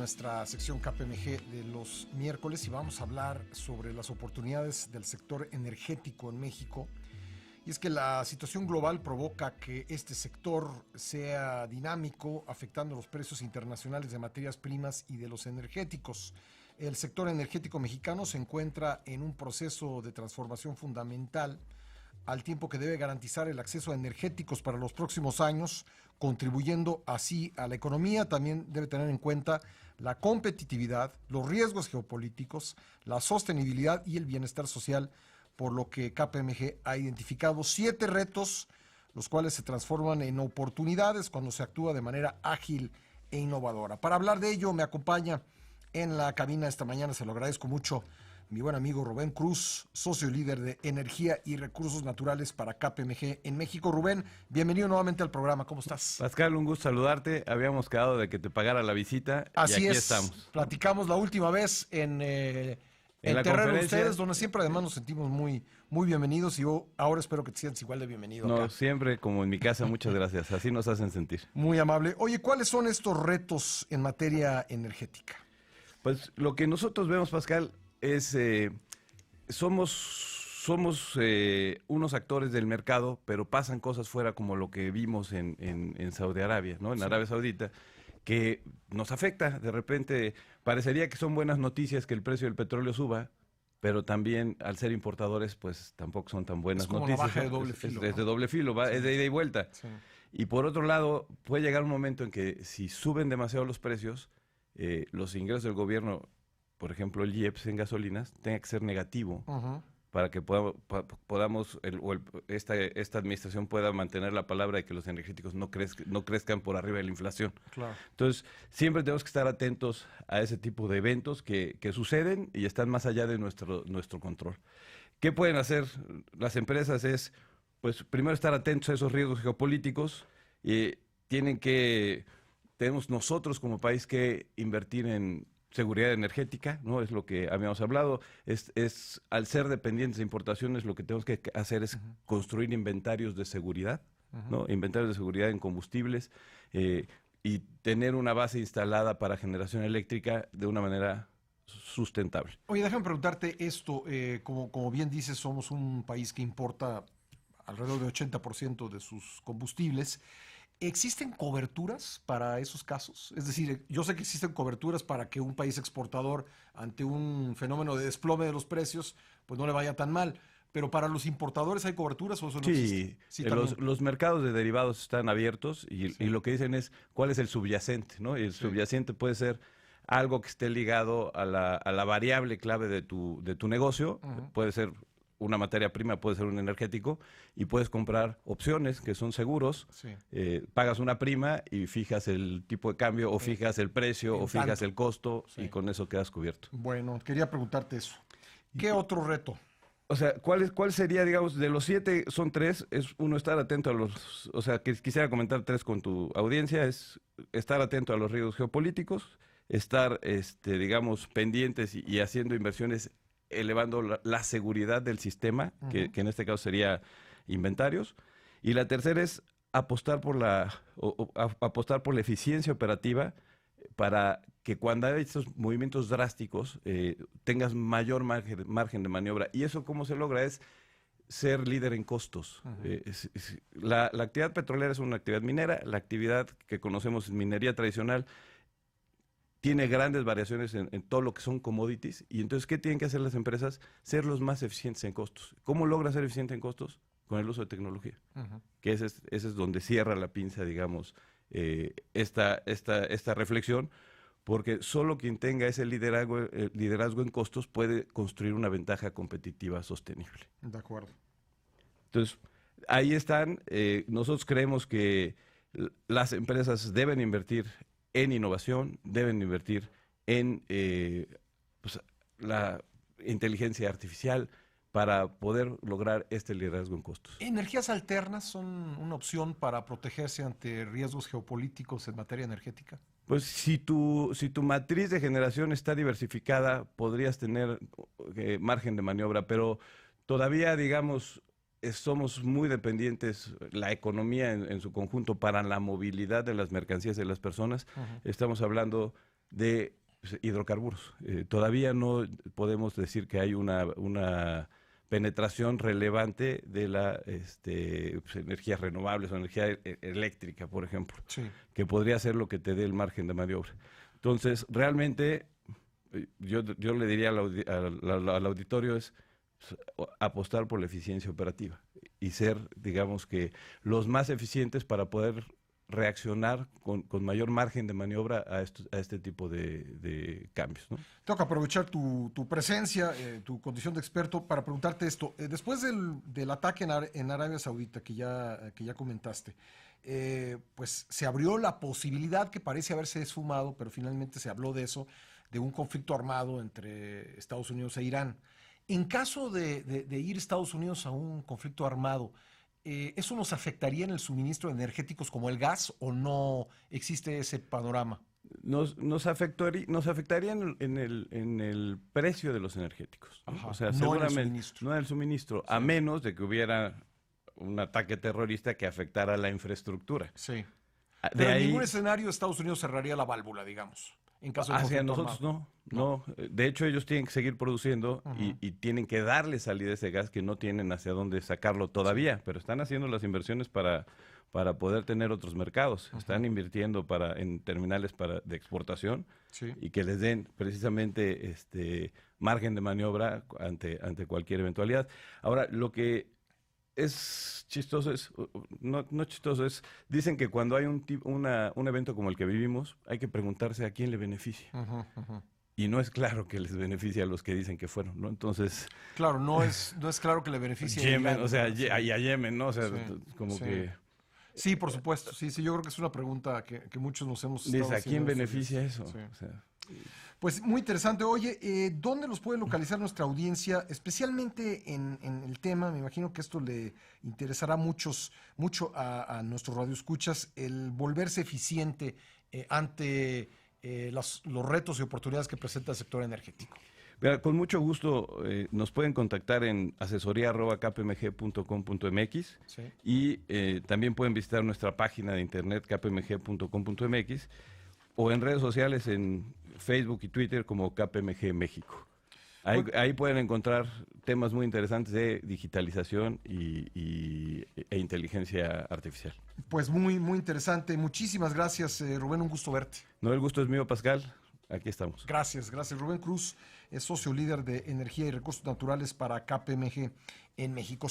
nuestra sección KPMG de los miércoles y vamos a hablar sobre las oportunidades del sector energético en México. Y es que la situación global provoca que este sector sea dinámico, afectando los precios internacionales de materias primas y de los energéticos. El sector energético mexicano se encuentra en un proceso de transformación fundamental, al tiempo que debe garantizar el acceso a energéticos para los próximos años, contribuyendo así a la economía. También debe tener en cuenta la competitividad, los riesgos geopolíticos, la sostenibilidad y el bienestar social, por lo que KPMG ha identificado 7 retos, los cuales se transforman en oportunidades cuando se actúa de manera ágil e innovadora. Para hablar de ello me acompaña en la cabina esta mañana, se lo agradezco mucho, mi buen amigo Rubén Cruz, socio líder de Energía y Recursos Naturales para KPMG en México. Rubén, bienvenido nuevamente al programa, ¿cómo estás? Pascal, un gusto saludarte. Habíamos quedado de que te pagara la visita y aquí estamos. Platicamos la última vez en la terreno de ustedes, donde siempre además nos sentimos muy bienvenidos y yo ahora espero que te sientas igual de bienvenido acá. No, siempre como en mi casa, muchas gracias. Así nos hacen sentir. Muy amable. Oye, ¿cuáles son estos retos en materia energética? Pues lo que nosotros vemos, Pascal, es somos unos actores del mercado, pero pasan cosas fuera como lo que vimos en Saudi Arabia, ¿no? En Arabia Saudita, que nos afecta. De repente parecería que son buenas noticias que el precio del petróleo suba, pero también al ser importadores, pues tampoco son tan buenas noticias. Es como la baja de doble filo. Es de doble filo, es de ida y vuelta. Sí. Y por otro lado, puede llegar un momento en que si suben demasiado los precios, los ingresos del gobierno, por ejemplo el IEPS en gasolinas, tenga que ser negativo para que podamos, esta administración pueda mantener la palabra de que los energéticos no crezcan por arriba de la inflación. Claro. Entonces, siempre tenemos que estar atentos a ese tipo de eventos que suceden y están más allá de nuestro control. ¿Qué pueden hacer las empresas? Es, pues, primero estar atentos a esos riesgos geopolíticos. Tenemos nosotros como país que invertir en seguridad energética, ¿no? Es lo que habíamos hablado. Al ser dependientes de importaciones, lo que tenemos que hacer es construir inventarios de seguridad, ¿no? Inventarios de seguridad en combustibles y tener una base instalada para generación eléctrica de una manera sustentable. Oye, déjame preguntarte esto. Como bien dices, somos un país que importa alrededor de 80% de sus combustibles. ¿Existen coberturas para esos casos? Es decir, yo sé que existen coberturas para que un país exportador, ante un fenómeno de desplome de los precios, pues no le vaya tan mal. ¿Pero para los importadores hay coberturas o eso no existe? Sí, los mercados de derivados están abiertos y lo que dicen es cuál es el subyacente, ¿no? Y el subyacente puede ser algo que esté ligado a la variable clave de tu negocio. Puede ser una materia prima, puede ser un energético, y puedes comprar opciones que son seguros. Sí. Pagas una prima y fijas el tipo de cambio, o fijas el precio, o fijas el costo, y con eso quedas cubierto. Bueno, quería preguntarte eso. ¿Qué otro reto? O sea, ¿cuál sería, digamos, de los 7 son 3? Es uno, estar atento a los, o sea, que quisiera comentar 3 con tu audiencia, es estar atento a los riesgos geopolíticos, estar, digamos, pendientes y haciendo inversiones elevando la seguridad del sistema, que en este caso sería inventarios. Y la tercera es apostar por apostar por la eficiencia operativa para que cuando hay estos movimientos drásticos tengas mayor margen de maniobra. ¿Y eso cómo se logra? Es ser líder en costos. La actividad petrolera es una actividad minera, la actividad que conocemos en minería tradicional tiene grandes variaciones en todo lo que son commodities. Y entonces, ¿qué tienen que hacer las empresas? Ser los más eficientes en costos. ¿Cómo logra ser eficiente en costos? Con el uso de tecnología. Que ese es donde cierra la pinza, digamos, esta reflexión, porque solo quien tenga ese liderazgo en costos puede construir una ventaja competitiva sostenible. De acuerdo. Entonces, ahí están. Nosotros creemos que las empresas deben invertir en innovación, deben invertir en la inteligencia artificial para poder lograr este liderazgo en costos. ¿Energías alternas son una opción para protegerse ante riesgos geopolíticos en materia energética? Pues si tu matriz de generación está diversificada, podrías tener margen de maniobra, pero todavía, digamos, somos muy dependientes, la economía en su conjunto, para la movilidad de las mercancías de las personas. Estamos hablando de pues, hidrocarburos. Todavía no podemos decir que hay una penetración relevante de la pues, energías renovables o energía eléctrica, por ejemplo, Sí. que podría ser lo que te dé el margen de maniobra. Entonces, realmente, yo le diría al auditorio es apostar por la eficiencia operativa y ser, digamos que, los más eficientes para poder reaccionar con mayor margen de maniobra a este tipo de cambios, ¿no? Tengo que aprovechar tu presencia, tu condición de experto, para preguntarte esto. Después del ataque en Arabia Saudita que ya comentaste, pues se abrió la posibilidad, que parece haberse esfumado, pero finalmente se habló de eso, de un conflicto armado entre Estados Unidos e Irán. En caso de ir Estados Unidos a un conflicto armado, ¿eso nos afectaría en el suministro de energéticos como el gas o no existe ese panorama? Nos afectaría en el precio de los energéticos, ¿no? Ajá, O sea, no en el seguramente suministro. no en el suministro, Sí. a menos de que hubiera un ataque terrorista que afectara la infraestructura. Sí. De Pero en ahí, ningún escenario Estados Unidos cerraría la válvula, digamos, en caso de hacia conflicto nosotros armado. no. De hecho, ellos tienen que seguir produciendo Ujú. y tienen que darle salida a ese gas que no tienen hacia dónde sacarlo todavía, pero están haciendo las inversiones para poder tener otros mercados. Están invirtiendo en terminales de exportación Sí. y que les den precisamente margen de maniobra ante cualquier eventualidad. Ahora, lo que es chistoso no chistoso, dicen que cuando hay un evento como el que vivimos, hay que preguntarse a quién le beneficia. Ujú, ujú. Y no es claro que les beneficie a los que dicen que fueron, ¿no? Entonces, Claro, no es claro que le beneficie a Yemen, Irán, o sea, ¿no? Sí. y a Yemen, ¿no? O sea, Sí, como sí. que Sí, por supuesto. Sí, yo creo que es una pregunta que muchos nos hemos estado dice, ¿a quién haciendo estos beneficia días. eso? Sí. O sea, Pues muy interesante. Oye, ¿dónde los puede localizar nuestra audiencia? Especialmente en el tema, me imagino que esto le interesará mucho a nuestros radioescuchas, el volverse eficiente ante los retos y oportunidades que presenta el sector energético. Mira, con mucho gusto nos pueden contactar en asesoría@kpmg.com.mx Sí. y también pueden visitar nuestra página de internet kpmg.com.mx o en redes sociales en Facebook y Twitter como KPMG México. Ahí pueden encontrar temas muy interesantes de digitalización e inteligencia artificial. Pues muy, muy interesante. Muchísimas gracias, Rubén. Un gusto verte. No, el gusto es mío, Pascal. Aquí estamos. Gracias. Rubén Cruz es socio líder de energía y recursos naturales para KPMG en México.